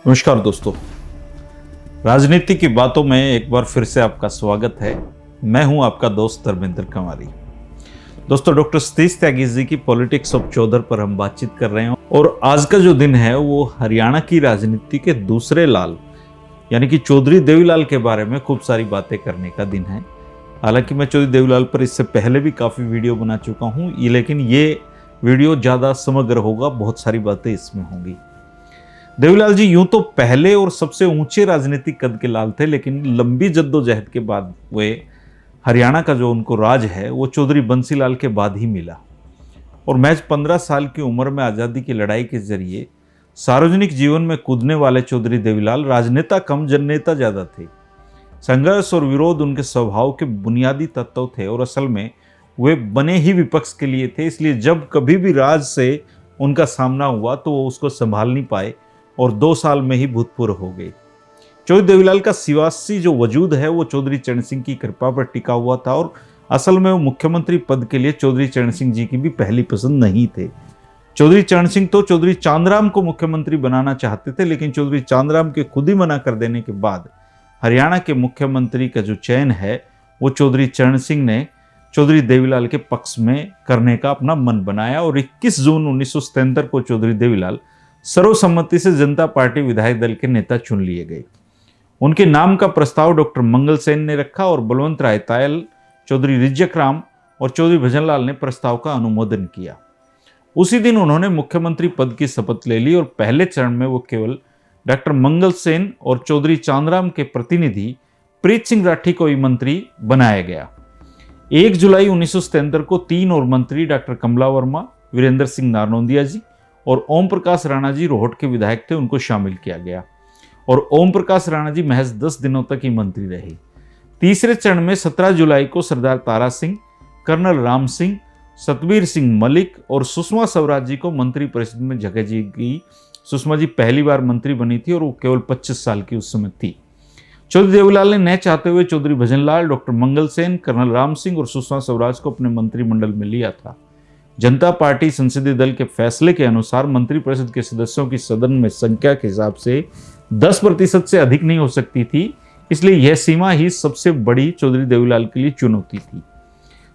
नमस्कार दोस्तों, राजनीति की बातों में एक बार फिर से आपका स्वागत है। मैं हूं आपका दोस्त धर्मेंद्र कंवारी। दोस्तों, डॉक्टर सतीश त्यागी जी की पॉलिटिक्स ऑफ चौधर पर हम बातचीत कर रहे हैं और आज का जो दिन है वो हरियाणा की राजनीति के दूसरे लाल यानी कि चौधरी देवीलाल के बारे में खूब सारी बातें करने का दिन है। हालांकि मैं चौधरी देवीलाल पर इससे पहले भी काफ़ी वीडियो बना चुका हूँ, लेकिन ये वीडियो ज़्यादा समग्र होगा, बहुत सारी बातें इसमें होंगी। देवीलाल जी यूं तो पहले और सबसे ऊंचे राजनीतिक कद के लाल थे, लेकिन लंबी जद्दोजहद के बाद वे हरियाणा का जो उनको राज है वो चौधरी बंसीलाल के बाद ही मिला। और महज 15 साल की उम्र में आज़ादी की लड़ाई के जरिए सार्वजनिक जीवन में कूदने वाले चौधरी देवीलाल राजनेता कम जननेता ज़्यादा थे। संघर्ष और विरोध उनके स्वभाव के बुनियादी तत्व थे और असल में वे बने ही विपक्ष के लिए थे। इसलिए जब कभी भी राज से उनका सामना हुआ तो वो उसको संभाल नहीं पाए और 2 साल में ही भूतपूर्व हो गए। चौधरी देवीलाल का सियासी जो वजूद है वो चौधरी चरण सिंह की कृपा पर टिका हुआ था और असल में वो मुख्यमंत्री पद के लिए चौधरी चरण सिंह जी की भी पहली पसंद नहीं थे। चौधरी चरण सिंह तो चौधरी चांदराम को मुख्यमंत्री बनाना चाहते थे, लेकिन चौधरी चांदराम के खुद ही मना कर देने के बाद हरियाणा के मुख्यमंत्री का जो चयन है वो चौधरी चरण सिंह ने चौधरी देवीलाल के पक्ष में करने का अपना मन बनाया और 21 जून 1977 को चौधरी देवीलाल सर्वसम्मति से जनता पार्टी विधायक दल के नेता चुन लिए गए। उनके नाम का प्रस्ताव डॉक्टर मंगल सेन ने रखा और बलवंत राय तायल, चौधरी रिज्जक राम और चौधरी भजनलाल ने प्रस्ताव का अनुमोदन किया। उसी दिन उन्होंने मुख्यमंत्री पद की शपथ ले ली और पहले चरण में वो केवल डॉक्टर मंगल सेन और चौधरी चांदराम के प्रतिनिधि प्रीत सिंह राठी को ही मंत्री बनाया गया। 1 जुलाई 1977 को 3 और मंत्री डॉक्टर कमला वर्मा, वीरेंद्र सिंह नारनौंदिया जी और ओम प्रकाश राणा जी रोहट के विधायक थे, उनको शामिल किया गया और ओम प्रकाश राणा जी महज 10 दिनों तक ही मंत्री रहे। तीसरे चरण में 17 जुलाई को सरदार तारा सिंह, कर्नल राम सिंह, सतबीर सिंह मलिक और सुषमा स्वराज जी को मंत्री परिषद में जगह दी गई। सुषमा जी पहली बार मंत्री बनी थी और वो केवल 25 साल की उस समय थी। चौधरी देवीलाल ने न चाहते हुए चौधरी भजनलाल, डॉक्टर मंगल सेन, कर्नल राम सिंह और सुषमा स्वराज को अपने मंत्रिमंडल में लिया था। जनता पार्टी संसदीय दल के फैसले के अनुसार मंत्रिपरिषद के सदस्यों की सदन में संख्या के हिसाब से 10% से अधिक नहीं हो सकती थी, इसलिए यह सीमा ही सबसे बड़ी चौधरी देवीलाल के लिए चुनौती थी।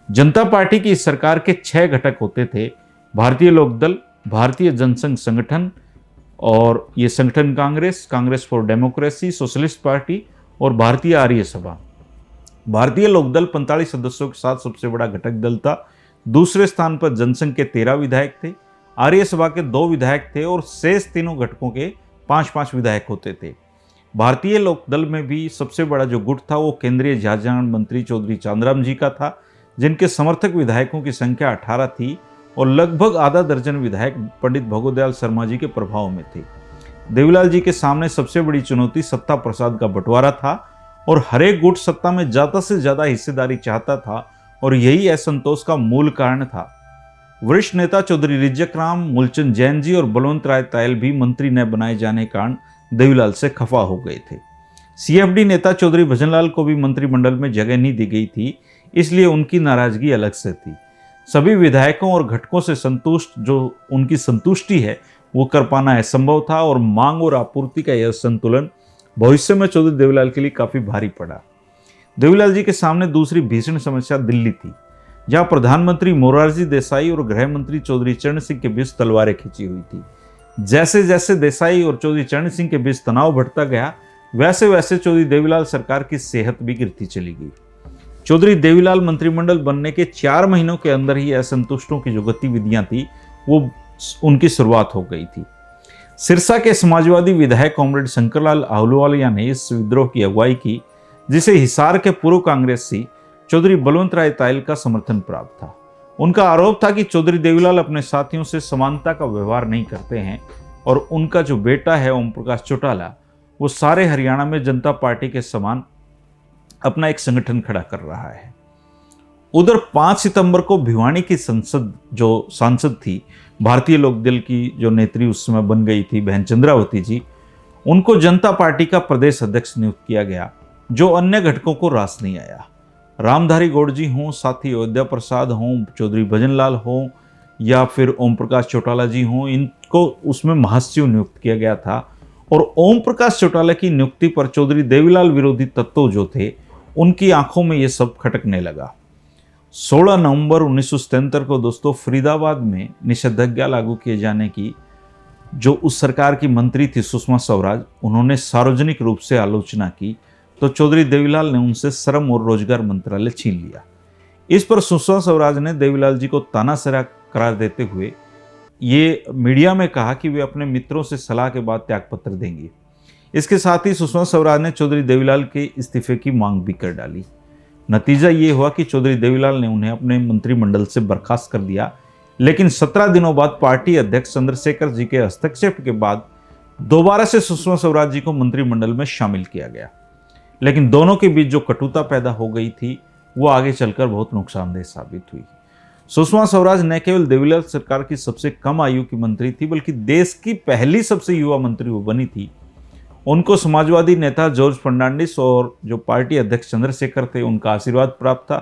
जनता पार्टी की सरकार के 6 घटक होते थे: भारतीय लोकदल, भारतीय जनसंघ संगठन और ये संगठन Congress, Congress for democracy, socialist party और भारतीय आर्य सभा। भारतीय लोकदल 45 सदस्यों के साथ सबसे बड़ा घटक दल था। दूसरे स्थान पर जनसंघ के 13 विधायक थे, आर्य सभा के 2 विधायक थे और शेष तीनों घटकों के 5-5 विधायक होते थे। भारतीय लोकदल में भी सबसे बड़ा जो गुट था वो केंद्रीय जहाजरान मंत्री चौधरी चांदराम जी का था, जिनके समर्थक विधायकों की संख्या 18 थी और लगभग आधा दर्जन विधायक पंडित भगोदयाल शर्मा जी के प्रभाव में थे। देवीलाल जी के सामने सबसे बड़ी चुनौती सत्ता प्रसाद का बंटवारा था और हर एक गुट सत्ता में ज़्यादा से ज़्यादा हिस्सेदारी चाहता था और यही असंतोष का मूल कारण था। वरिष्ठ नेता चौधरी रिज्जक राम, मूलचंद जैन जी और बलवंत राय तायल भी मंत्री न बनाए जाने के कारण देवीलाल से खफा हो गए थे। सीएफडी नेता चौधरी भजनलाल को भी मंत्रिमंडल में जगह नहीं दी गई थी, इसलिए उनकी नाराजगी अलग से थी। सभी विधायकों और घटकों से संतुष्ट जो उनकी संतुष्टि है वो कर पाना असंभव था और मांग और आपूर्ति का यह संतुलन भविष्य में चौधरी देवीलाल के लिए काफी भारी पड़ा। देवीलाल जी के सामने दूसरी भीषण समस्या दिल्ली थी, जहां प्रधानमंत्री मोरारजी देसाई और गृह मंत्री चौधरी चरण सिंह के बीच तलवारें खींची हुई थी। जैसे जैसे देसाई और चौधरी चरण सिंह के बीच तनाव बढ़ता गया, वैसे वैसे चौधरी देवीलाल सरकार की सेहत भी गिरती चली गई। चौधरी देवीलाल मंत्रिमंडल बनने के 4 महीनों के अंदर ही असंतुष्टों की जो गतिविधियां थी वो उनकी शुरुआत हो गई थी। सिरसा के समाजवादी विधायक कॉमरेड शंकरलाल आहलूवालिया ने इस विद्रोह की अगुवाई की, जिसे हिसार के पूर्व कांग्रेसी चौधरी बलवंत राय तायल का समर्थन प्राप्त था। उनका आरोप था कि चौधरी देवीलाल अपने साथियों से समानता का व्यवहार नहीं करते हैं और उनका जो बेटा है ओम प्रकाश चौटाला, वो सारे हरियाणा में जनता पार्टी के समान अपना एक संगठन खड़ा कर रहा है। उधर 5 सितंबर को भिवानी की सांसद थी, भारतीय लोकदल की जो नेत्री उस समय बन गई थी बहन चंद्रावती जी, उनको जनता पार्टी का प्रदेश अध्यक्ष नियुक्त किया गया, जो अन्य घटकों को रास नहीं आया। रामधारी गौड़ जी हों, साथी अयोध्या प्रसाद हों, चौधरी भजनलाल हों या फिर ओम प्रकाश चौटाला जी हों, इनको उसमें महासचिव नियुक्त किया गया था। और ओम प्रकाश चौटाला की नियुक्ति पर चौधरी देवीलाल विरोधी तत्व जो थे, उनकी आंखों में ये सब खटकने लगा। 16 नवंबर 1977 को दोस्तों फरीदाबाद में निषेधाज्ञा लागू किए जाने की जो उस सरकार की मंत्री थी सुषमा स्वराज, उन्होंने सार्वजनिक रूप से आलोचना की, तो चौधरी देवीलाल ने उनसे श्रम और रोजगार मंत्रालय छीन लिया। इस पर सुषमा स्वराज ने देवीलाल जी को तानाशाह करार देते हुए ये मीडिया में कहा कि वे अपने मित्रों से सलाह के बाद त्यागपत्र देंगे। इसके साथ ही सुषमा स्वराज ने चौधरी देवीलाल के इस्तीफे की मांग भी कर डाली। नतीजा ये हुआ कि चौधरी देवीलाल ने उन्हें अपने मंत्रिमंडल से बर्खास्त कर दिया, लेकिन 17 दिनों बाद पार्टी अध्यक्ष चंद्रशेखर जी के हस्तक्षेप के बाद दोबारा से सुषमा स्वराज जी को मंत्रिमंडल में शामिल किया गया। लेकिन दोनों के बीच जो कटुता पैदा हो गई थी वो आगे चलकर बहुत नुकसानदेह साबित हुई। सुषमा स्वराज न केवल देवीलाल सरकार की सबसे कम आयु की मंत्री थी, बल्कि देश की पहली सबसे युवा मंत्री वो बनी थी। उनको समाजवादी नेता जॉर्ज फर्नांडिस और जो पार्टी अध्यक्ष चंद्रशेखर थे उनका आशीर्वाद प्राप्त था।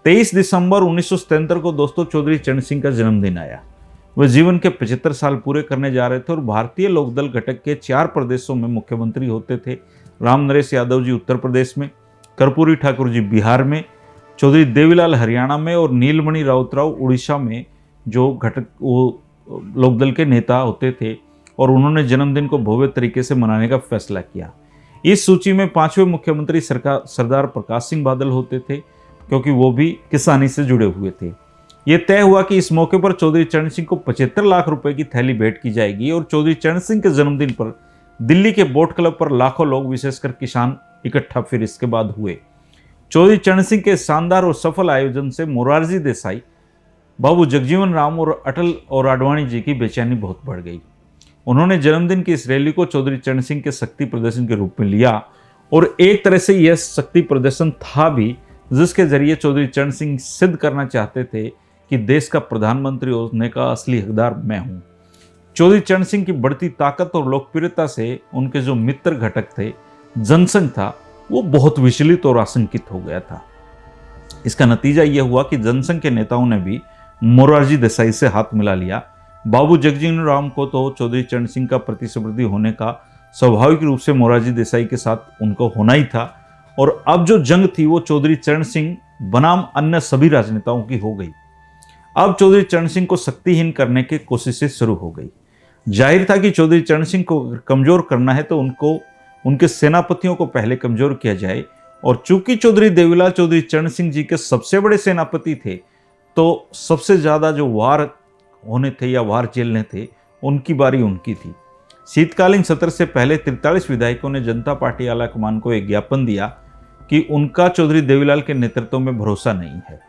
23 दिसंबर 1977 को दोस्तों चौधरी चरण सिंह का जन्मदिन आया। वे जीवन के 75 साल पूरे करने जा रहे थे और भारतीय लोकदल घटक के 4 प्रदेशों में मुख्यमंत्री होते थे। राम नरेश यादव जी उत्तर प्रदेश में, कर्पूरी ठाकुर जी बिहार में, चौधरी देवीलाल हरियाणा में और नीलमणि राउतराव उड़ीसा में जो घटक वो लोकदल के नेता होते थे, और उन्होंने जन्मदिन को भव्य तरीके से मनाने का फैसला किया। इस सूची में 5वें मुख्यमंत्री सरदार प्रकाश सिंह बादल होते थे, क्योंकि वो भी किसानी से जुड़े हुए थे। ये तय हुआ कि इस मौके पर चौधरी चरण सिंह को 75 लाख रुपए की थैली भेंट की जाएगी और चौधरी चरण सिंह के जन्मदिन पर दिल्ली के बोट क्लब पर लाखों लोग, विशेषकर किसान, इकट्ठा फिर इसके बाद हुए। चौधरी चरण सिंह के शानदार और सफल आयोजन से मोरारजी देसाई, बाबू जगजीवन राम और अटल और आडवाणी जी की बेचैनी बहुत बढ़ गई। उन्होंने जन्मदिन की इस रैली को चौधरी चरण सिंह के शक्ति प्रदर्शन के रूप में लिया, और एक तरह से यह शक्ति प्रदर्शन था भी, जिसके जरिए चौधरी चरण सिंह सिद्ध करना चाहते थे कि देश का प्रधानमंत्री होने का असली हकदार मैं हूं। चौधरी चरण सिंह की बढ़ती ताकत और लोकप्रियता से उनके जो मित्र घटक थे, जनसंघ था, वो बहुत विचलित और आशंकित हो गया था। इसका नतीजा यह हुआ कि जनसंघ के नेताओं ने भी मोरारजी देसाई से हाथ मिला लिया। बाबू जगजीवन राम को तो चौधरी चरण सिंह का प्रतिस्पर्धी होने का स्वाभाविक रूप से मोरारजी देसाई के साथ उनको होना ही था, और अब जो जंग थी वो चौधरी चरण सिंह बनाम अन्य सभी राजनेताओं की हो गई। अब चौधरी चरण सिंह को शक्तिहीन करने की कोशिशें शुरू हो गई। जाहिर था कि चौधरी चरण सिंह को कमजोर करना है तो उनको उनके सेनापतियों को पहले कमजोर किया जाए, और चूंकि चौधरी देवीलाल चौधरी चरण सिंह जी के सबसे बड़े सेनापति थे, तो सबसे ज्यादा जो वार होने थे या वार झेलने थे, उनकी बारी उनकी थी। शीतकालीन सत्र से पहले 43 विधायकों ने जनता पार्टी आलाकमान को एक ज्ञापन दिया कि उनका चौधरी देवीलाल के नेतृत्व में भरोसा नहीं है।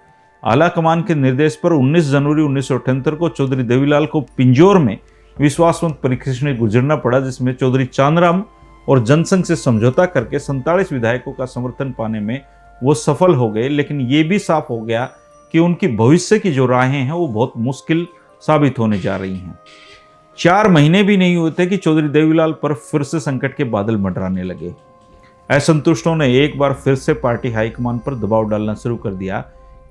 आलाकमान के निर्देश पर 19 जनवरी 1978 को चौधरी देवीलाल को पिंजौर में विश्वास मत परीक्षा से गुजरना पड़ा, जिसमें चौधरी चांदराम और जनसंघ से समझौता करके 47 विधायकों का समर्थन पाने में वो सफल हो गए। लेकिन ये भी साफ हो गया कि उनकी भविष्य की जो राहें हैं वो बहुत मुश्किल साबित होने जा रही हैं। 4 महीने भी नहीं हुए थे कि चौधरी देवीलाल पर फिर से संकट के बादल मंडराने लगे। असंतुष्टों ने एक बार फिर से पार्टी हाईकमान पर दबाव डालना शुरू कर दिया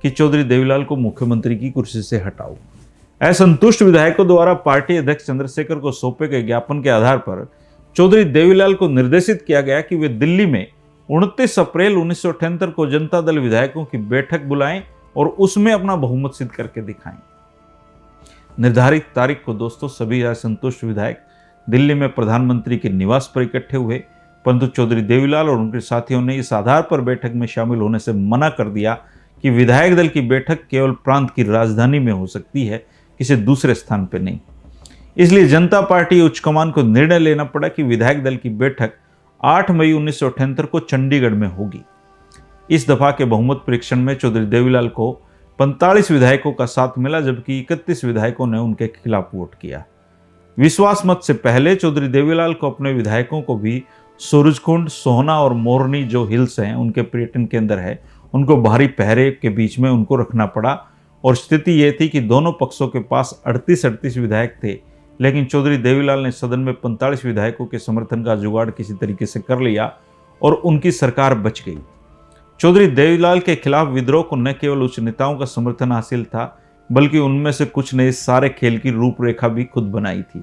कि चौधरी देवीलाल को मुख्यमंत्री की कुर्सी से हटाओ। असंतुष्ट विधायकों द्वारा पार्टी अध्यक्ष चंद्रशेखर को सौंपे गए ज्ञापन के आधार पर चौधरी देवीलाल को निर्देशित किया गया कि वे दिल्ली में 29 अप्रैल 1978 को जनता दल विधायकों की बैठक बुलाएं और उसमें अपना बहुमत सिद्ध करके दिखाएं। निर्धारित तारीख को दोस्तों सभी असंतुष्ट विधायक दिल्ली में प्रधानमंत्री के निवास पर इकट्ठे हुए, परंतु चौधरी देवीलाल और उनके साथियों ने इस आधार पर बैठक में शामिल होने से मना कर दिया कि विधायक दल की बैठक केवल प्रांत की राजधानी में हो सकती है, किसी दूसरे स्थान पर नहीं। इसलिए जनता पार्टी उच्च कमान को निर्णय लेना पड़ा कि विधायक दल की बैठक 8 मई 1978 को चंडीगढ़ में होगी। इस दफा के बहुमत परीक्षण में चौधरी देवीलाल को 45 विधायकों का साथ मिला, जबकि 31 विधायकों ने उनके खिलाफ वोट किया। विश्वास मत से पहले चौधरी देवीलाल को अपने विधायकों को भी सूरजकुंड, सोहना और मोरनी जो हिल्स हैं उनके पर्यटन केंद्र है, उनको बाहरी पहरे के बीच में उनको रखना पड़ा। और स्थिति यह थी कि दोनों पक्षों के पास 38 विधायक थे, लेकिन चौधरी देवीलाल ने सदन में 45 विधायकों के समर्थन का जुगाड़ किसी तरीके से कर लिया और उनकी सरकार बच गई। चौधरी देवीलाल के खिलाफ विद्रोह को न केवल उच्च नेताओं का समर्थन हासिल था, बल्कि उनमें से कुछ ने इस सारे खेल की रूपरेखा भी खुद बनाई थी।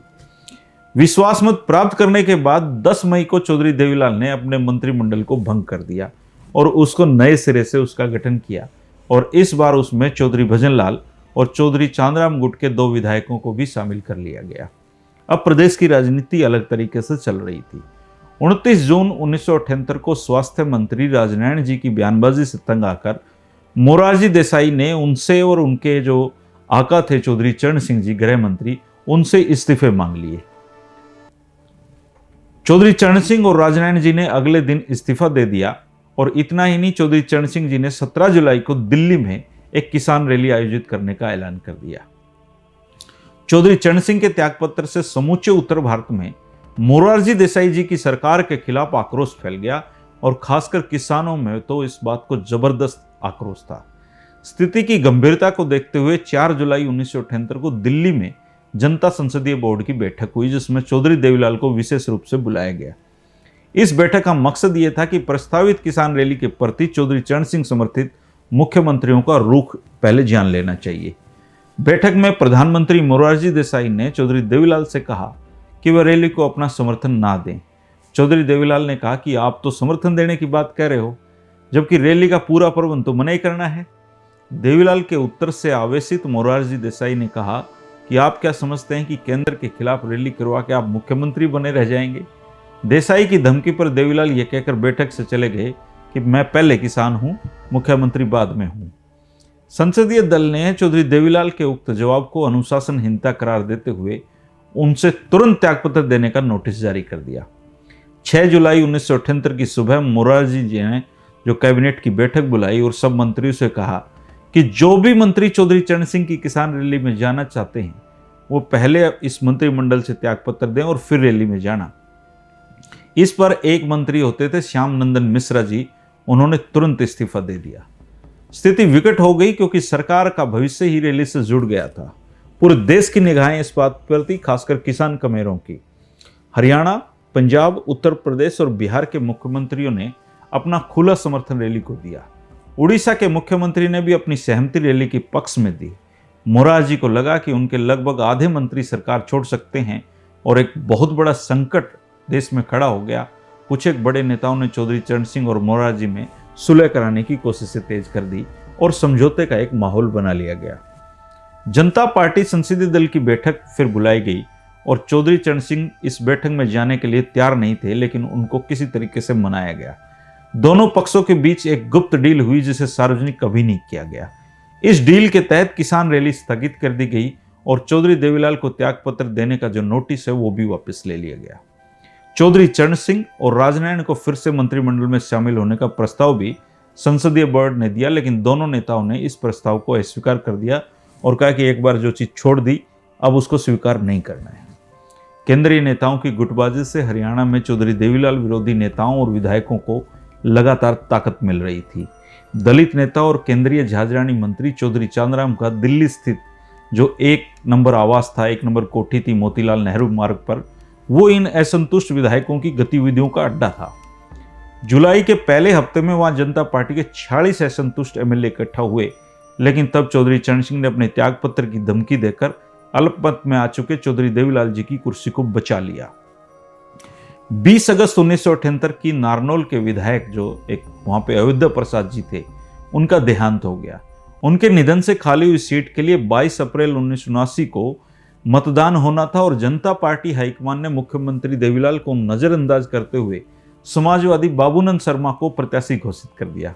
विश्वास मत प्राप्त करने के बाद 10 मई को चौधरी देवीलाल ने अपने मंत्रिमंडल को भंग कर दिया और उसको नए सिरे से उसका गठन किया, और इस बार उसमें चौधरी भजनलाल और चौधरी चांदराम गुट के 2 विधायकों को भी शामिल कर लिया गया। अब प्रदेश की राजनीति अलग तरीके से चल रही थी। 29 जून 1978 को स्वास्थ्य मंत्री राजनैण जी की बयानबाजी से तंग आकर मोरारजी देसाई ने उनसे और उनके जो आका थे चौधरी चरण सिंह जी गृह मंत्री, उनसे इस्तीफे मांग लिए। चौधरी चरण सिंह और राजनैण जी ने अगले दिन इस्तीफा दे दिया, और इतना ही नहीं, चौधरी चरण सिंह जी ने 17 जुलाई को दिल्ली में एक किसान रैली आयोजित करने का ऐलान कर दिया। चौधरी चरण सिंह के त्यागपत्र से समूचे उत्तर भारत में मोरारजी देसाई जी की सरकार के खिलाफ आक्रोश फैल गया, और खासकर किसानों में तो इस बात को जबरदस्त आक्रोश था। स्थिति की गंभीरता को देखते हुए 4 जुलाई 1978 को दिल्ली में जनता संसदीय बोर्ड की बैठक हुई, जिसमें चौधरी देवीलाल को विशेष रूप से बुलाया गया। इस बैठक का मकसद यह था कि प्रस्तावित किसान रैली के प्रति चौधरी चरण सिंह समर्थित मुख्यमंत्रियों का रुख पहले जान लेना चाहिए। बैठक में प्रधानमंत्री मोरारजी देसाई ने चौधरी देवीलाल से कहा कि वह रैली को अपना समर्थन ना दें। चौधरी देवीलाल ने कहा कि आप तो समर्थन देने की बात कह रहे हो, जबकि रैली का पूरा प्रबंध तो मना ही करना है। देवीलाल के उत्तर से आवेशित मोरारजी देसाई ने कहा कि आप क्या समझते हैं कि केंद्र के खिलाफ रैली करवा के आप मुख्यमंत्री बने रह जाएंगे। देसाई की धमकी पर देवीलाल यह कहकर बैठक से चले गए कि मैं पहले किसान हूं, मुख्यमंत्री बाद में हूं। संसदीय दल ने चौधरी देवीलाल के उक्त जवाब को अनुशासनहीनता करार देते हुए उनसे तुरंत त्यागपत्र देने का नोटिस जारी कर दिया। 6 जुलाई 1978 की सुबह मोरारजी जी ने जो कैबिनेट की बैठक बुलाई और सब मंत्रियों से कहा कि जो भी मंत्री चौधरी चरण सिंह की किसान रैली में जाना चाहते हैं, वो पहले इस मंत्रिमंडल से त्यागपत्र दें और फिर रैली में जाना। इस पर एक मंत्री होते थे श्याम नंदन मिश्रा जी, उन्होंने तुरंत इस्तीफा दे दिया। स्थिति विकट हो गई, क्योंकि सरकार का भविष्य ही रैली से जुड़ गया था। पूरे देश की निगाहें इस बात पर थी, खासकर किसान कमेरों की। हरियाणा, पंजाब, उत्तर प्रदेश और बिहार के मुख्यमंत्रियों ने अपना खुला समर्थन रैली को दिया। उड़ीसा के मुख्यमंत्री ने भी अपनी सहमति रैली के पक्ष में दी। मोरारजी को लगा कि उनके लगभग आधे मंत्री सरकार छोड़ सकते हैं और एक बहुत बड़ा संकट देश में खड़ा हो गया। कुछ एक बड़े नेताओं ने चौधरी चरण सिंह और मोरारजी में सुलह कराने की कोशिशें तेज कर दी और समझौते का एक माहौल बना लिया गया। जनता पार्टी संसदीय दल की बैठक फिर बुलाई गई और चौधरी चरण सिंह इस बैठक में जाने के लिए तैयार नहीं थे, लेकिन उनको किसी तरीके से मनाया गया। दोनों पक्षों के बीच एक गुप्त डील हुई, जिसे सार्वजनिक कभी नहीं किया गया। इस डील के तहत किसान रैली स्थगित कर दी गई और चौधरी देवीलाल को त्यागपत्र देने का जो नोटिस है वो भी वापस ले लिया गया। चौधरी चरण सिंह और राजनैण को फिर से मंत्रिमंडल में शामिल होने का प्रस्ताव भी संसदीय बोर्ड ने दिया, लेकिन दोनों नेताओं ने इस प्रस्ताव को अस्वीकार कर दिया और कहा कि एक बार जो चीज छोड़ दी, अब उसको स्वीकार नहीं करना है। केंद्रीय नेताओं की गुटबाजी से हरियाणा में चौधरी देवीलाल विरोधी नेताओं और विधायकों को लगातार ताकत मिल रही थी। दलित नेता और केंद्रीय झाझरानी मंत्री चौधरी चांदराम का दिल्ली स्थित जो 1 नंबर आवास था, 1 नंबर कोठी थी मोतीलाल नेहरू मार्ग पर, वो इन असंतुष्ट विधायकों की गतिविधियों का अड्डा था। जुलाई के पहले हफ्ते में वहां जनता पार्टी के 46 असंतुष्ट एमएलए इकट्ठा हुए, लेकिन तब चौधरी चरण सिंह ने अपने त्यागपत्र की धमकी देकर अल्पमत में आ चुके चौधरी देवीलाल जी की कुर्सी को बचा लिया। 20 अगस्त 1978 की नारनौल के विधायक जो एक वहां पे अयोध्या प्रसाद जी थे, उनका देहांत हो गया। उनके निधन से खाली हुई सीट के लिए 22 अप्रैल 1979 को मतदान होना था और जनता पार्टी हाईकमान ने मुख्यमंत्री देवीलाल को नजरअंदाज करते हुए समाजवादी बाबूनंद शर्मा को प्रत्याशी घोषित कर दिया।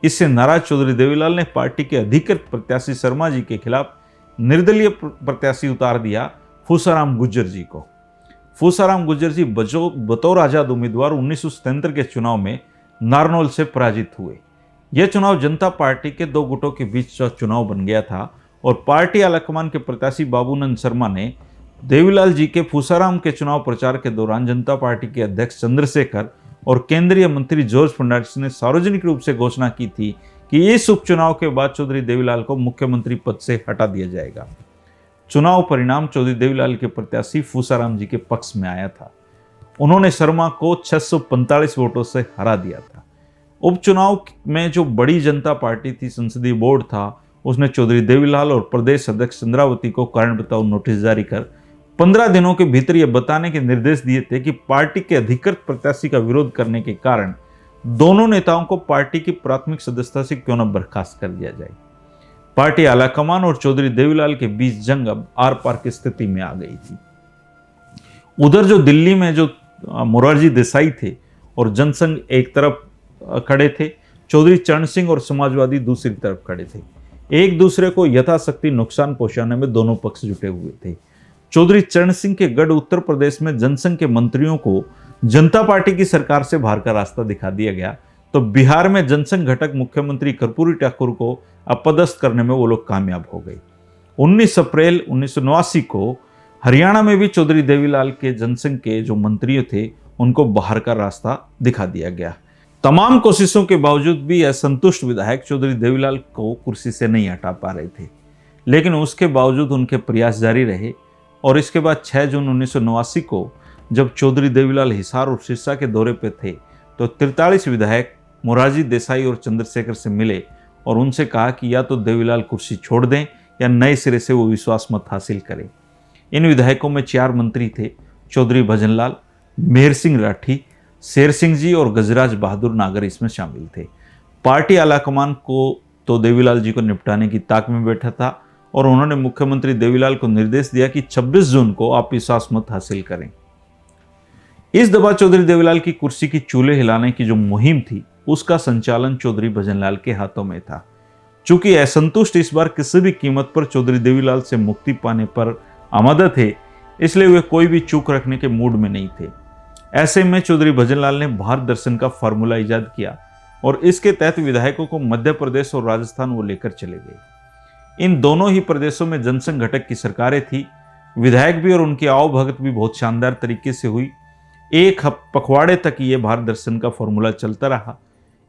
इससे नाराज चौधरी देवीलाल ने पार्टी के अधिकृत प्रत्याशी शर्मा जी के खिलाफ निर्दलीय प्रत्याशी उतार दिया फूसाराम गुर्जर जी को। फूसाराम गुर्जर जी बतौर आजाद उम्मीदवार 1977 के चुनाव में नारनौल से पराजित हुए। यह चुनाव जनता पार्टी के 2 गुटों के बीच का चुनाव बन गया था और पार्टी आलाकमान के प्रत्याशी बाबूनंद शर्मा ने देवीलाल जी के फूसाराम के चुनाव प्रचार के दौरान जनता पार्टी के अध्यक्ष चंद्रशेखर और केंद्रीय मंत्री जॉर्ज फर्नांडिस ने सार्वजनिक रूप से घोषणा की थी कि इस उपचुनाव के बाद चौधरी देवीलाल को मुख्यमंत्री पद से हटा दिया जाएगा। चुनाव परिणाम चौधरी देवीलाल के प्रत्याशी फूसाराम जी के पक्ष में आया था। उन्होंने शर्मा को 645 वोटों से हरा दिया था। उपचुनाव में जो बड़ी जनता पार्टी थी, संसदीय बोर्ड था, उसने चौधरी देवीलाल और प्रदेश अध्यक्ष चंद्रावती को कारण बताओ नोटिस जारी कर 15 दिनों के भीतर यह बताने के निर्देश दिए थे कि पार्टी के अधिकृत प्रत्याशी का विरोध करने के कारण दोनों नेताओं को पार्टी की प्राथमिक सदस्यता से क्यों न बर्खास्त कर दिया जाए। पार्टी आलाकमान और चौधरी देवीलाल के बीच जंग अब आर पार की स्थिति में आ गई थी। उधर जो दिल्ली में जो मोरारजी देसाई थे और जनसंघ एक तरफ खड़े थे, चौधरी चरण सिंह और समाजवादी दूसरी तरफ खड़े थे। एक दूसरे को यथाशक्ति नुकसान पहुंचाने में दोनों पक्ष जुटे हुए थे। चौधरी चरण सिंह के गढ़ उत्तर प्रदेश में जनसंघ के मंत्रियों को जनता पार्टी की सरकार से बाहर का रास्ता दिखा दिया गया, तो बिहार में जनसंघ घटक मुख्यमंत्री कर्पूरी ठाकुर को अपदस्थ करने में वो लोग कामयाब हो गए। 19 अप्रैल 1989 को हरियाणा में भी चौधरी देवीलाल के जनसंघ के जो मंत्री थे उनको बाहर का रास्ता दिखा दिया गया। तमाम कोशिशों के बावजूद भी असंतुष्ट विधायक चौधरी देवीलाल को कुर्सी से नहीं हटा पा रहे थे, लेकिन उसके बावजूद उनके प्रयास जारी रहे और इसके बाद 6 जून 1989 को जब चौधरी देवीलाल हिसार और सिरसा के दौरे पर थे तो 43 विधायक मोरारजी देसाई और चंद्रशेखर से मिले और उनसे कहा कि या तो देवीलाल कुर्सी छोड़ दें या नए सिरे से वो विश्वास मत हासिल करें। इन विधायकों में 4 मंत्री थे, चौधरी भजनलाल, मेहर सिंह राठी, शेर सिंह जी और गजराज बहादुर नागर इसमें शामिल थे। पार्टी आलाकमान को तो देवीलाल जी को निपटाने की ताक में बैठा था और उन्होंने मुख्यमंत्री देवीलाल को निर्देश दिया कि 26 जून को आप विश्वास मत हासिल करें। इस दफा चौधरी देवीलाल की कुर्सी की चूल्हे हिलाने की जो मुहिम थी उसका संचालन चौधरी भजनलाल के हाथों में था। चूंकि असंतुष्ट इस बार किसी भी कीमत पर चौधरी देवीलाल से मुक्ति पाने पर आमादा थे, इसलिए वे कोई भी चूक रखने के मूड में नहीं थे। ऐसे में चौधरी भजनलाल ने भारत दर्शन का फार्मूला इजाद किया और इसके तहत विधायकों को मध्य प्रदेश और राजस्थान वो लेकर चले गए। इन दोनों ही प्रदेशों में जनसंघ घटक की सरकारें थी। विधायक भी और उनकी आवभगत भी बहुत शानदार तरीके से हुई। एक पखवाड़े तक ये भारत दर्शन का फॉर्मूला चलता रहा।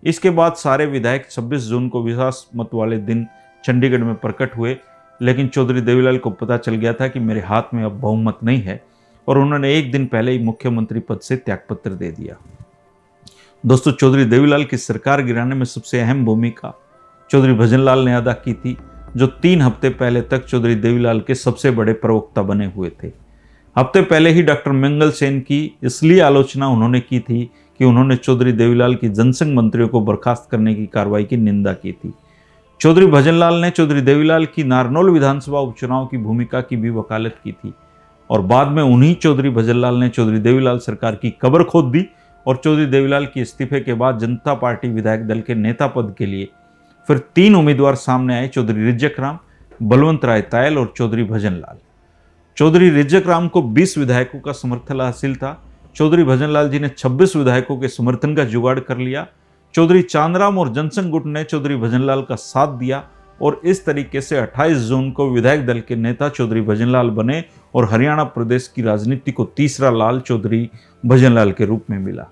इसके बाद सारे विधायक 26 जून को विश्वास मत वाले दिन चंडीगढ़ में प्रकट हुए, लेकिन चौधरी देवीलाल को पता चल गया था कि मेरे हाथ में अब बहुमत नहीं है और उन्होंने एक दिन पहले ही मुख्यमंत्री पद से त्यागपत्र दे दिया। दोस्तों, चौधरी देवीलाल की सरकार गिराने में सबसे अहम भूमिका चौधरी भजनलाल ने अदा की थी, जो 3 हफ्ते पहले तक चौधरी देवीलाल के सबसे बड़े प्रवक्ता बने हुए थे। हफ्ते पहले ही डॉक्टर मंगल सेन की इसलिए आलोचना उन्होंने की थी कि उन्होंने चौधरी देवीलाल की जनसंघ मंत्रियों को बर्खास्त करने की कार्रवाई की निंदा की थी। चौधरी भजनलाल ने चौधरी देवीलाल की नारनौल विधानसभा उपचुनाव की भूमिका की भी वकालत की थी और बाद में उन्हीं चौधरी भजनलाल ने चौधरी देवीलाल सरकार की कब्र खोद दी और चौधरी देवीलाल के इस्तीफे के बाद जनता पार्टी विधायक दल के नेता पद के लिए फिर 3 उम्मीदवार सामने आए, चौधरी रिज्जक राम, बलवंत राय तायल और चौधरी भजनलाल। चौधरी रिज्जक राम को 20 विधायकों का समर्थन हासिल था। चौधरी भजनलाल जी ने 26 विधायकों के समर्थन का जुगाड़ कर लिया। चौधरी चांदराम और जनसंघ गुट ने चौधरी भजनलाल का साथ दिया और इस तरीके से 28 जून को विधायक दल के नेता चौधरी भजनलाल बने और हरियाणा प्रदेश की राजनीति को तीसरा लाल चौधरी भजनलाल के रूप में मिला।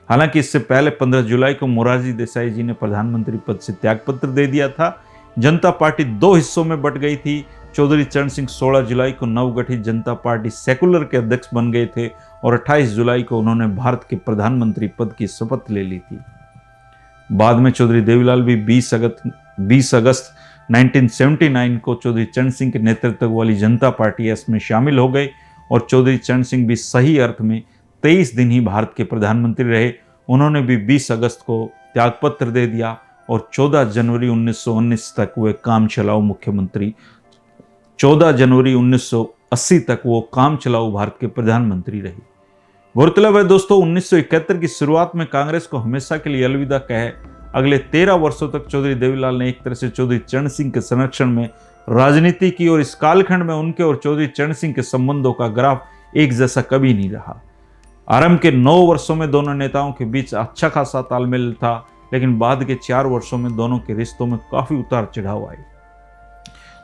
हालांकि इससे पहले 15 जुलाई को मोरारजी देसाई जी ने प्रधानमंत्री पद से त्यागपत्र दे दिया था। जनता पार्टी 2 हिस्सों में बट गई थी। चौधरी चरण सिंह 16 जुलाई को नवगठित जनता पार्टी सेकुलर के अध्यक्ष बन गए थे और 28 जुलाई को उन्होंने भारत के प्रधानमंत्री पद की शपथ ले ली थी। बाद में चौधरी देवीलाल भी 20 अगस्त 1979 को चौधरी चरण सिंह के नेतृत्व वाली जनता पार्टी एस में शामिल हो गए और चौधरी चरण सिंह भी सही अर्थ में 23 दिन ही भारत के प्रधानमंत्री रहे। उन्होंने भी 20 अगस्त को त्यागपत्र दे दिया और 14 जनवरी 1919 तक वे काम चलाऊ मुख्यमंत्री 14 जनवरी 1980 तक वो काम चलाऊ भारत के प्रधानमंत्री रहे। गौरतलब है दोस्तों, 1971 की शुरुआत में कांग्रेस को हमेशा के लिए अलविदा कहे अगले 13 वर्षों तक चौधरी देवीलाल ने एक तरह से चौधरी चरण सिंह के संरक्षण में राजनीति की और इस कालखंड में उनके और चौधरी चरण सिंह के संबंधों का ग्राफ एक जैसा कभी नहीं रहा। आरंभ के 9 वर्षों में दोनों नेताओं के बीच अच्छा खासा तालमेल था, लेकिन बाद के 4 वर्षों में दोनों के रिश्तों में काफी उतार चढ़ाव आए।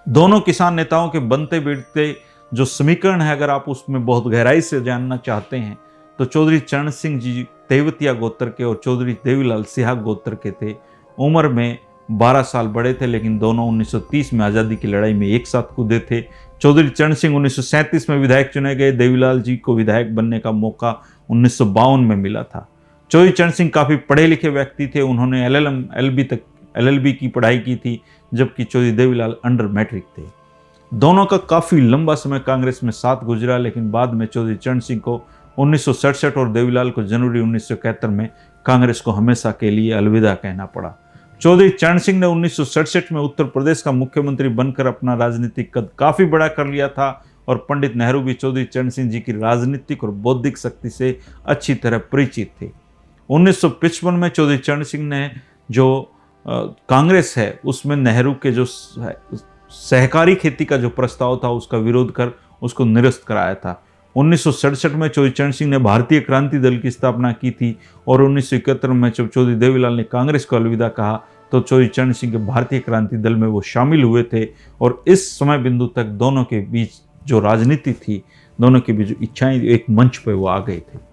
दोनों किसान नेताओं के बनते बिगड़ते जो समीकरण है, अगर आप उसमें बहुत गहराई से जानना चाहते हैं तो चौधरी चरण सिंह जी तेवतिया गोत्र के और चौधरी देवीलाल सिहाग गोत्र के थे। उम्र में 12 साल बड़े थे, लेकिन दोनों 1930 में आज़ादी की लड़ाई में एक साथ कूदे थे। चौधरी चरण सिंह 1937 में विधायक चुने गए। देवीलाल जी को विधायक बनने का मौका 1952 में मिला था। चौधरी चरण सिंह काफ़ी पढ़े लिखे व्यक्ति थे। उन्होंने LLB की पढ़ाई की थी, जबकि चौधरी देवीलाल अंडर मैट्रिक थे। दोनों का काफ़ी लंबा समय कांग्रेस में साथ गुजरा, लेकिन बाद में चौधरी चरण सिंह को 1967 और देवीलाल को जनवरी 1971 में कांग्रेस को हमेशा के लिए अलविदा कहना पड़ा। चौधरी चरण सिंह ने 1967 में उत्तर प्रदेश का मुख्यमंत्री बनकर अपना राजनीतिक कद काफ़ी बड़ा कर लिया था और पंडित नेहरू भी चौधरी चरण सिंह जी की राजनीतिक और बौद्धिक शक्ति से अच्छी तरह परिचित थे। 1955 में चौधरी चरण सिंह ने जो कांग्रेस है उसमें नेहरू के जो सहकारी खेती का जो प्रस्ताव था उसका विरोध कर उसको निरस्त कराया था। 1967 में चौधरी चरण सिंह ने भारतीय क्रांति दल की स्थापना की थी और 1971 में जब चौधरी देवीलाल ने कांग्रेस को अलविदा कहा तो चौधरी चरण सिंह के भारतीय क्रांति दल में वो शामिल हुए थे और इस समय बिंदु तक दोनों के बीच जो राजनीति थी, दोनों के बीच जो इच्छाएं, एक मंच पर वो आ गए थे।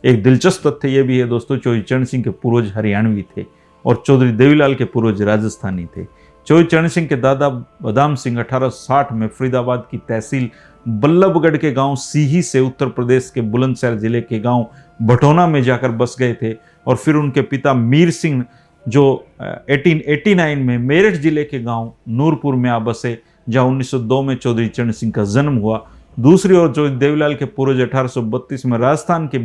एक दिलचस्प तथ्य ये भी है दोस्तों, चौधरी चरण सिंह के पूर्वज हरियाणवी थे और चौधरी देवीलाल के पूर्वज राजस्थानी थे। चौधरी चरण सिंह के दादा बदाम सिंह 1860 में फरीदाबाद की तहसील बल्लभगढ़ के गांव सीही से उत्तर प्रदेश के बुलंदशहर जिले के गांव भटोना में जाकर बस गए थे और फिर उनके पिता मीर सिंह जो 1889 में मेरठ जिले के गांव नूरपुर में आ बसे, जहां 1902 में चौधरी चरण सिंह का जन्म हुआ। दूसरी ओर चौधरी देवीलाल के पूर्वज 1832 में राजस्थान के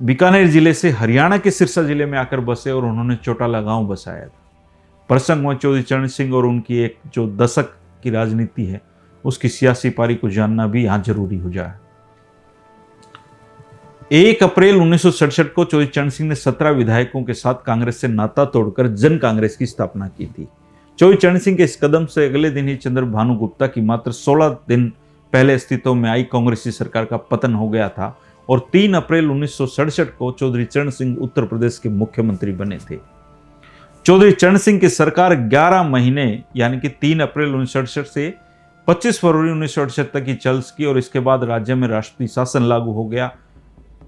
बीकानेर जिले से हरियाणा के सिरसा जिले में आकर बसे और उन्होंने चौटाला गांव बसाया था। प्रसंग में चौधरी चरण सिंह और उनकी एक जो दशक की राजनीति है उसकी सियासी पारी को जानना भी यहां जरूरी हो जाए। 1 अप्रैल 1967 को चौधरी चरण सिंह ने 17 विधायकों के साथ कांग्रेस से नाता तोड़कर जन कांग्रेस की स्थापना की थी। चौधरी चरण सिंह के इस कदम से अगले दिन ही चंद्रभानु गुप्ता की मात्र 16 दिन पहले अस्तित्व में आई कांग्रेसी सरकार का पतन हो गया था और 3 अप्रैल 1967 को चौधरी चरण सिंह उत्तर प्रदेश के मुख्यमंत्री बने थे। चौधरी चरण सिंह की सरकार 11 महीने यानी कि 3 अप्रैल 1967 से 25 फरवरी 1968 तक की चल सकी और इसके बाद राज्य में राष्ट्रपति शासन लागू हो गया।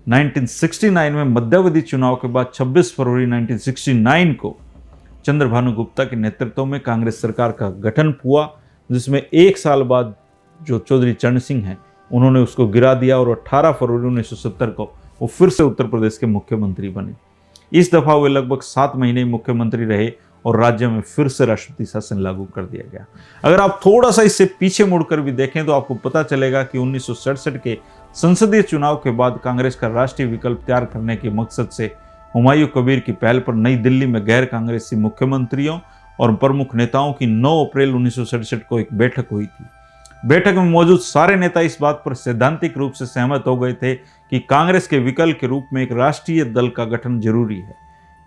1969 में मध्यावधि चुनाव के बाद 26 फरवरी 1969 को चंद्रभानु गुप्ता के नेतृत्व में कांग्रेस सरकार का गठन हुआ, जिसमें 1 साल बाद जो चौधरी चरण सिंह हैं उन्होंने उसको गिरा दिया और 18 फरवरी 1970 को वो फिर से उत्तर प्रदेश के मुख्यमंत्री बने। इस दफा वे लगभग 7 महीने मुख्यमंत्री रहे और राज्य में फिर से राष्ट्रपति शासन लागू कर दिया गया। अगर आप थोड़ा सा इससे पीछे मुड़कर भी देखें तो आपको पता चलेगा कि 1967 के संसदीय चुनाव के बाद कांग्रेस का राष्ट्रीय विकल्प तैयार करने के मकसद से हुमायूं कबीर की पहल पर नई दिल्ली में गैर कांग्रेसी मुख्यमंत्रियों और प्रमुख नेताओं की 9 अप्रैल 1967 को एक बैठक हुई थी। बैठक में मौजूद सारे नेता इस बात पर सैद्धांतिक रूप से सहमत हो गए थे कि कांग्रेस के विकल्प के रूप में एक राष्ट्रीय दल का गठन जरूरी है।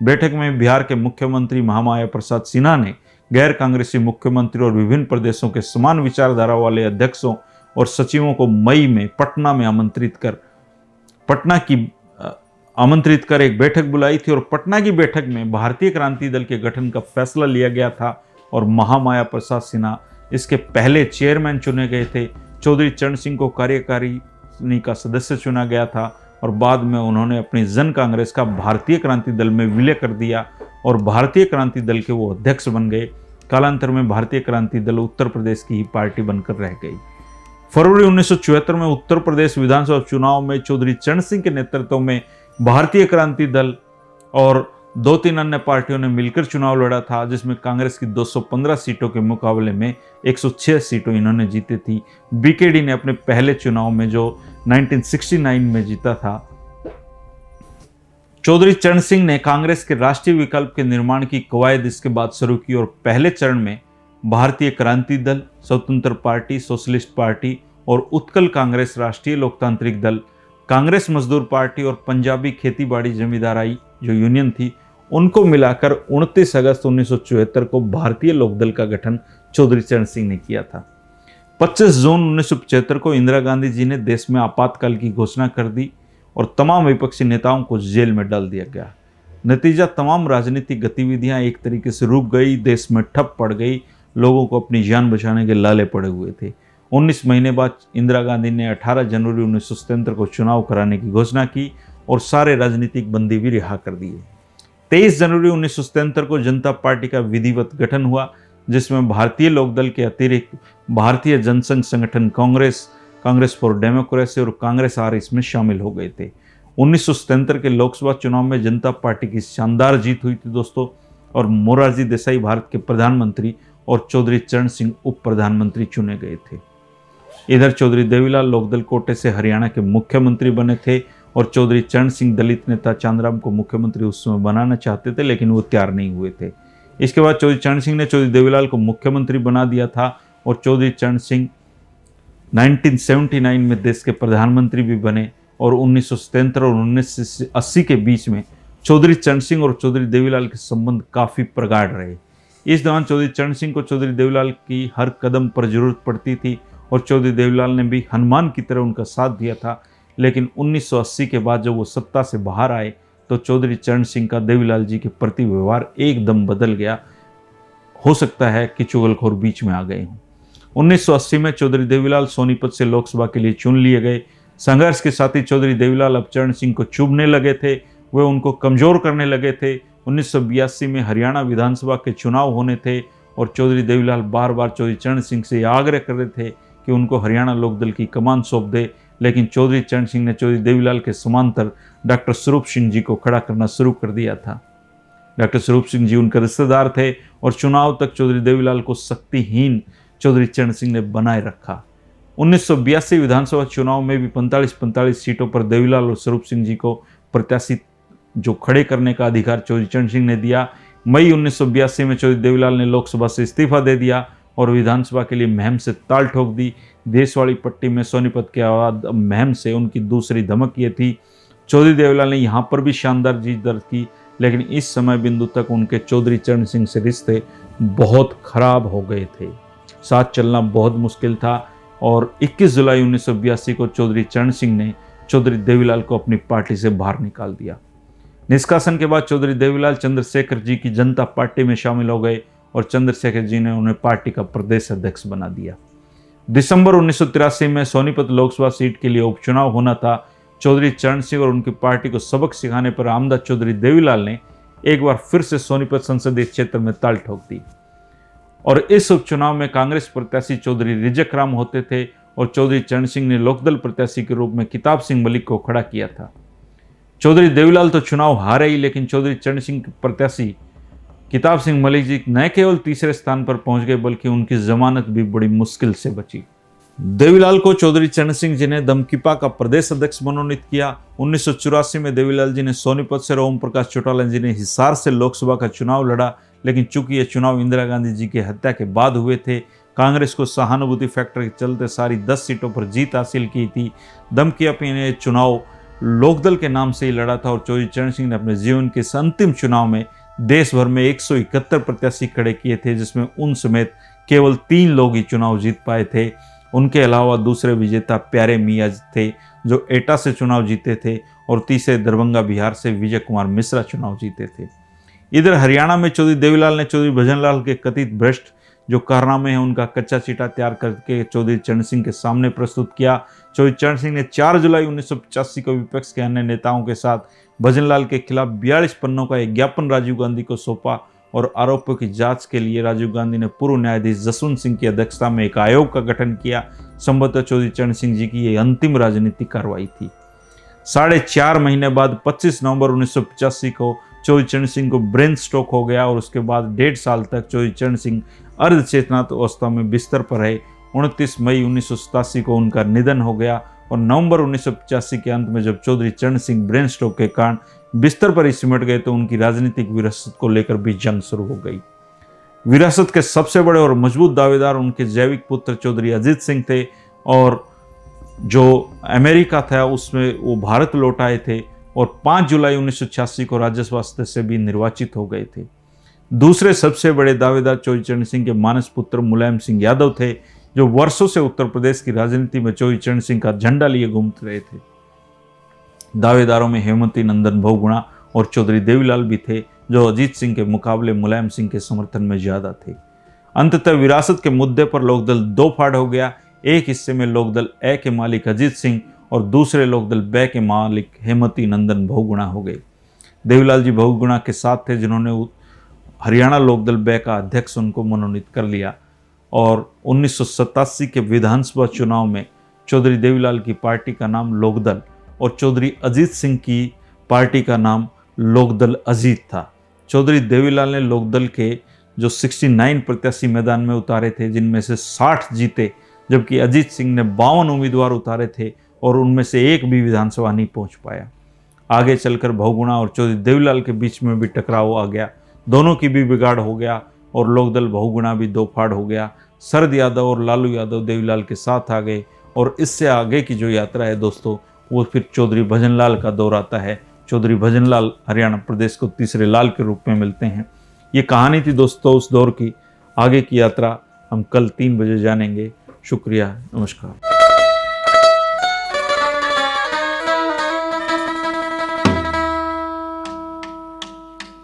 बैठक में बिहार के मुख्यमंत्री महामाया प्रसाद सिन्हा ने गैर कांग्रेसी मुख्यमंत्री और विभिन्न प्रदेशों के समान विचारधारा वाले अध्यक्षों और सचिवों को मई में पटना में आमंत्रित कर एक बैठक बुलाई थी और पटना की बैठक में भारतीय क्रांति दल के गठन का फैसला लिया गया था और महामाया प्रसाद सिन्हा इसके पहले चेयरमैन चुने गए थे। चौधरी चरण सिंह को कार्यकारिणी का सदस्य चुना गया था और बाद में उन्होंने अपनी जन कांग्रेस का भारतीय क्रांति दल में विलय कर दिया और भारतीय क्रांति दल के वो अध्यक्ष बन गए। कालांतर में भारतीय क्रांति दल उत्तर प्रदेश की ही पार्टी बनकर रह गई। फरवरी 1974 में उत्तर प्रदेश विधानसभा चुनाव में चौधरी चरण सिंह के नेतृत्व में भारतीय क्रांति दल और 2-3 अन्य पार्टियों ने मिलकर चुनाव लड़ा था, जिसमें कांग्रेस की 215 सीटों के मुकाबले में 106 सीटों इन्होंने जीती थी। बीकेडी ने अपने पहले चुनाव में जो 1969 में जीता था। चौधरी चरण सिंह ने कांग्रेस के राष्ट्रीय विकल्प के निर्माण की कवायद इसके बाद शुरू की और पहले चरण में भारतीय क्रांति दल, स्वतंत्र पार्टी, सोशलिस्ट पार्टी और उत्कल कांग्रेस, राष्ट्रीय लोकतांत्रिक दल, कांग्रेस मजदूर पार्टी और पंजाबी खेतीबाड़ी जमींदाराई जो यूनियन थी, उनको मिलाकर 29 अगस्त 1974 को भारतीय लोकदल का गठन चौधरी चरण सिंह ने किया था। 25 जून 1975 को इंदिरा गांधी जी ने देश में आपातकाल की घोषणा कर दी और तमाम विपक्षी नेताओं को जेल में डाल दिया गया। नतीजा, तमाम राजनीतिक गतिविधियां एक तरीके से रुक गई, देश में ठप पड़ गई, लोगों को अपनी जान बचाने के लाले पड़े हुए थे। 19 महीने बाद इंदिरा गांधी ने 18 जनवरी 1977 को चुनाव कराने की घोषणा की और सारे राजनीतिक बंदी भी रिहा कर दिए। 23 जनवरी 1977 को जनता पार्टी का विधिवत गठन हुआ, जिसमें भारतीय लोकदल के अतिरिक्त भारतीय जनसंघ संगठन कांग्रेस, कांग्रेस फॉर डेमोक्रेसी और कांग्रेस आर इसमें शामिल हो गए थे। 1977 के लोकसभा चुनाव में जनता पार्टी की शानदार जीत हुई थी दोस्तों, और मोरारजी देसाई भारत के प्रधानमंत्री और चौधरी चरण सिंह उप प्रधानमंत्री चुने गए थे। इधर चौधरी देवीलाल लोकदल कोटे से हरियाणा के मुख्यमंत्री बने थे और चौधरी चरण सिंह दलित नेता चांदराम को मुख्यमंत्री उस समय बनाना चाहते थे, लेकिन वो तैयार नहीं हुए थे। इसके बाद चौधरी चरण सिंह ने चौधरी देवीलाल को मुख्यमंत्री बना दिया था और चौधरी चरण सिंह 1979 में देश के प्रधानमंत्री भी बने और 1977 और 1980 के बीच में चौधरी चरण सिंह और चौधरी देवीलाल के संबंध काफ़ी प्रगाढ़ रहे। इस दौरान चौधरी चरण सिंह को चौधरी देवीलाल की हर कदम पर जरूरत पड़ती थी और चौधरी देवीलाल ने भी हनुमान की तरह उनका साथ दिया था। लेकिन 1980 के बाद जब वो सत्ता से बाहर आए तो चौधरी चरण सिंह का देवीलाल जी के प्रति व्यवहार एकदम बदल गया। हो सकता है कि चुगलखोर बीच में आ गए हों। 1980 में चौधरी देवीलाल सोनीपत से लोकसभा के लिए चुन लिए गए। संघर्ष के साथ ही चौधरी देवीलाल अब चरण सिंह को चुभने लगे थे, वे उनको कमजोर करने लगे थे। 1982 में हरियाणा विधानसभा के चुनाव होने थे और चौधरी देवीलाल बार बार चौधरी चरण सिंह से आग्रह कर रहे थे कि उनको हरियाणा लोकदल की कमान सौंप दे, लेकिन चौधरी चरण सिंह ने चौधरी देवीलाल के समांतर डॉक्टर स्वरूप सिंह जी को खड़ा करना शुरू कर दिया था। डॉक्टर स्वरूप सिंह जी उनके रिश्तेदार थे और चुनाव तक चौधरी देवीलाल को शक्तिहीन चौधरी चरण सिंह ने बनाए रखा। 1982 विधानसभा चुनाव में भी 45-45 सीटों पर देवीलाल और स्वरूप सिंह जी को प्रत्याशी जो खड़े करने का अधिकार चौधरी चरण सिंह ने दिया। मई 1982 में चौधरी देवीलाल ने लोकसभा से इस्तीफा दे दिया और विधानसभा के लिए महम से ताल ठोक दी। देशवाड़ी पट्टी में सोनीपत के बाद महम से उनकी दूसरी धमक ये थी। चौधरी देवीलाल ने यहाँ पर भी शानदार जीत दर्ज की, लेकिन इस समय बिंदु तक उनके चौधरी चरण सिंह से रिश्ते बहुत खराब हो गए थे, साथ चलना बहुत मुश्किल था और 21 जुलाई 1982 को चौधरी चरण सिंह ने चौधरी देवीलाल को अपनी पार्टी से बाहर निकाल दिया। निष्कासन के बाद चौधरी देवीलाल चंद्रशेखर जी की जनता पार्टी में शामिल हो गए और चंद्रशेखर जी ने उन्हें पार्टी का प्रदेश अध्यक्ष बना दिया। दिसंबर 1983 में सोनीपत लोकसभा सीट के लिए उपचुनाव होना था। चौधरी चरण सिंह और उनकी पार्टी को सबक सिखाने पर आमदा चौधरी देवीलाल ने एक बार फिर से सोनीपत संसदीय क्षेत्र में ताल ठोक दी और इस उपचुनाव में कांग्रेस प्रत्याशी चौधरी रिजक राम होते थे और चौधरी चरण सिंह ने लोकदल प्रत्याशी के रूप में किताब सिंह मलिक को खड़ा किया था। चौधरी देवीलाल तो चुनाव हारे ही, लेकिन चौधरी चरण सिंह के प्रत्याशी किताब सिंह मलिक जी न केवल तीसरे स्थान पर पहुंच गए बल्कि उनकी जमानत भी बड़ी मुश्किल से बची। देवीलाल को चौधरी चरण सिंह जी ने दमकीपा का प्रदेश अध्यक्ष मनोनीत किया। 1984 में देवीलाल जी ने सोनीपत से, ओम प्रकाश चौटाला जी ने हिसार से लोकसभा का चुनाव लड़ा, लेकिन चूंकि ये चुनाव इंदिरा गांधी जी की हत्या के बाद हुए थे, कांग्रेस को सहानुभूति फैक्टर के चलते सारी 10 सीटों पर जीत हासिल की थी। दमकीपा ने चुनाव लोकदल के नाम से ही लड़ा था और चौधरी चरण सिंह ने अपने जीवन के इस अंतिम चुनाव में देश भर में 171 प्रत्याशी खड़े किए थे, जिसमें उन समेत केवल 3 लोग ही चुनाव जीत पाए थे। उनके अलावा दूसरे विजेता प्यारे मियाँ थे जो एटा से चुनाव जीते थे और तीसरे दरभंगा बिहार से विजय कुमार मिश्रा चुनाव जीते थे। इधर हरियाणा में चौधरी देवीलाल ने चौधरी भजनलाल के कथित भ्रष्ट जो कारनामे हैं उनका कच्चा चिट्ठा तैयार करके चौधरी चरण सिंह के सामने प्रस्तुत किया। चौधरी चरण सिंह ने 4 जुलाई 1985 को विपक्ष के अन्य नेताओं के साथ भजनलाल के खिलाफ 42 पन्नों का एक ज्ञापन राजीव गांधी को सौंपा और आरोपों की जांच के लिए राजीव गांधी ने पूर्व न्यायाधीश जसवंत सिंह की अध्यक्षता में एक आयोग का गठन किया। संभवतः चौधरी चरण सिंह जी की यह अंतिम राजनीतिक कार्रवाई थी। 4.5 महीने बाद 25 नवंबर 1985 को चौधरी चरण सिंह को ब्रेन स्ट्रोक हो गया और उसके बाद 1.5 साल तक चौधरी चरण सिंह अर्धचेतनात अवस्था में बिस्तर पर रहे। 29 मई 1987 को उनका निधन हो गया और नवंबर 1985 के अंत में जब चौधरी चरण सिंह ब्रेन स्ट्रोक के कारण बिस्तर पर ही सिमट गए तो उनकी राजनीतिक विरासत को लेकर भी जंग शुरू हो गई। विरासत के सबसे बड़े और मजबूत दावेदार उनके जैविक पुत्र चौधरी अजीत सिंह थे और जो अमेरिका था उसमें वो भारत लौट आए थे और 5 जुलाई 1986 को राज्यसभा सदस्य से भी निर्वाचित हो गए थे। दूसरे सबसे बड़े दावेदार चौधरी चरण सिंह के मानस पुत्र मुलायम सिंह यादव थे जो वर्षों से उत्तर प्रदेश की राजनीति में चौधरी चरण सिंह का झंडा लिए घूमते रहे थे। दावेदारों में हेमंती नंदन बहुगुणा और चौधरी देवीलाल भी थे जो अजीत सिंह के मुकाबले मुलायम सिंह के समर्थन में ज्यादा थे। अंततः विरासत के मुद्दे पर लोकदल 2 फाड़ हो गया। एक हिस्से में लोकदल ए के मालिक अजीत सिंह और दूसरे लोकदल ब के मालिक हेमंती नंदन बहुगुणा हो गए। देवीलाल जी बहुगुणा के साथ थे जिन्होंने हरियाणा लोकदल ब का अध्यक्ष उनको मनोनीत कर लिया और 1987 के विधानसभा चुनाव में चौधरी देवीलाल की पार्टी का नाम लोकदल और चौधरी अजीत सिंह की पार्टी का नाम लोकदल अजीत था। चौधरी देवीलाल ने लोकदल के जो 69 प्रत्याशी मैदान में उतारे थे, जिनमें से 60 जीते, जबकि अजीत सिंह ने 52 उम्मीदवार उतारे थे और उनमें से एक भी विधानसभा नहीं पहुंच पाया। आगे चलकर बहुगुणा और चौधरी देवीलाल के बीच में भी टकराव आ गया, दोनों की भी बिगाड़ हो गया और लोकदल बहुगुणा भी दो फाड़ हो गया। शरद यादव और लालू यादव देवीलाल के साथ आ गए और इससे आगे की जो यात्रा है दोस्तों, वो फिर चौधरी भजनलाल का दौर आता है। चौधरी भजनलाल हरियाणा प्रदेश को तीसरे लाल के रूप में मिलते हैं। ये कहानी थी दोस्तों उस दौर की। आगे की यात्रा हम कल 3 बजे जानेंगे। शुक्रिया, नमस्कार।